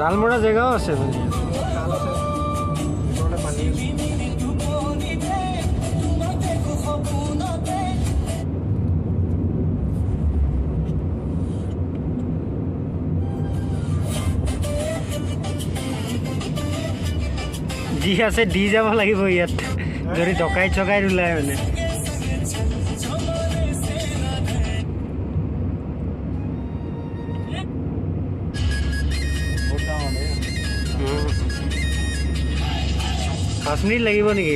জাল মৰা জেগাও আছে মানে খাল আছে ওচৰতে পানী আছে যি আছে দি যাব লাগিব ইয়াত যদি ডকাইত চকাইত ওলাই মানে পাঁচ মিনিট লাগিব নেকি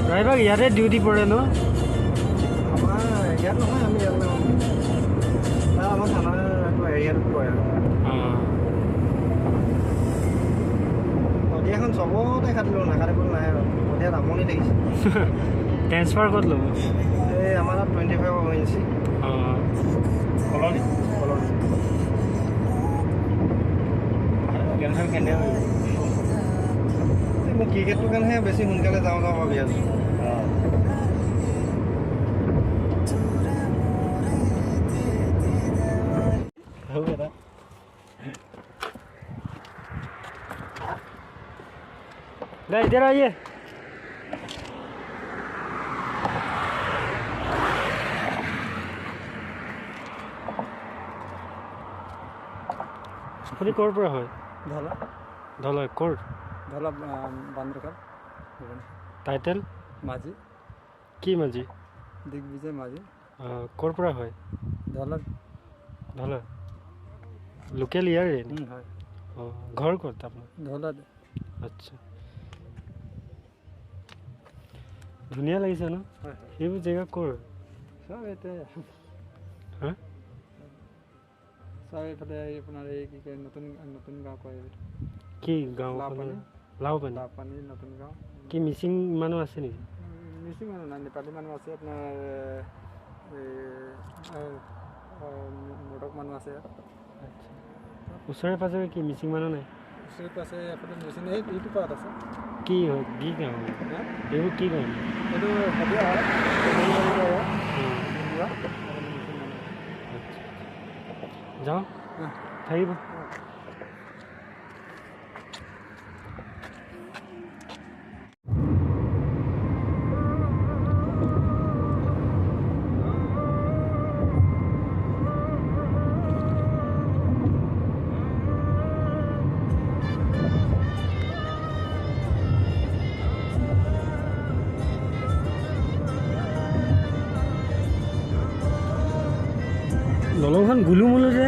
ড্ৰাইভাৰ ইয়াতে ডিউটি পৰে ন আমাৰ ইয়াত নহয় আমি ইয়াত নহয় আমাৰ থানা এৰিয়াত পৰে নদী এখন চবতে কাটিলোঁ নাকাটিবলৈ নাই আৰু নদীয়াত আমনি লাগিছে ট্ৰেন্সফাৰ ক'ত ল'ব এই আমাৰ তাত 25 ইঞ্চি কলনি কেনে মই ক্ৰিকেটটোৰ কাৰণেহে বেছি সোনকালে যাওঁ ভাবি আছোঁ इधर आइए আপুনি ক'ৰ পৰা হয় ধলা ধলা ক'ৰ ধলা বান্দৰঘাট টাইটেল মাঝি কি মাঝি দিগ্বিজয় মাঝি ক'ৰ পৰা হয় ধলা ধলা লোকেল ইয়াৰে হয় অঁ ঘৰ ক'ত আপোনাৰ ধলা আচ্ছা ধুনীয়া লাগিছে ন সেইবোৰ জেগা ক'ৰ চব এতিয়া হা চব এইফালে আপোনাৰ এই কি কয় নতুন গাঁও কয় কি গাঁও লাওপানী লাওপানী নতুন গাঁও কি মিচিং মানুহ আছে নেকি মিচিং মানুহ নাই নেপালী মানুহ আছে আপোনাৰ মদক মানুহ আছে আচ্ছা ওচৰে পাজৰে কি মিচিং মানুহ নাই ওচৰে পাজৰে এফালে মিচিং এইটো পাত আছে কি হয় কি গাঁও এইবোৰ কি গাঁও এইটো সদিয়া হয় যাওঁ থাকিব দলংখন গুলুমুলু যে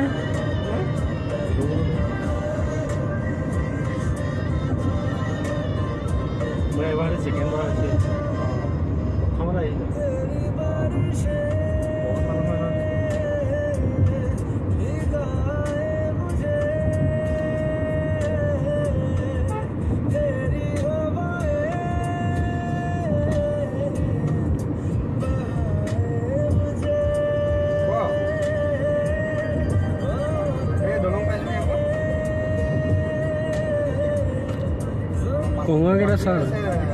মই এবাৰ ছেকেণ্ড বাৰ হৈছে প্ৰথমত আহিছে বহুত মানুহ হয় কঙাকেইটা চাৰ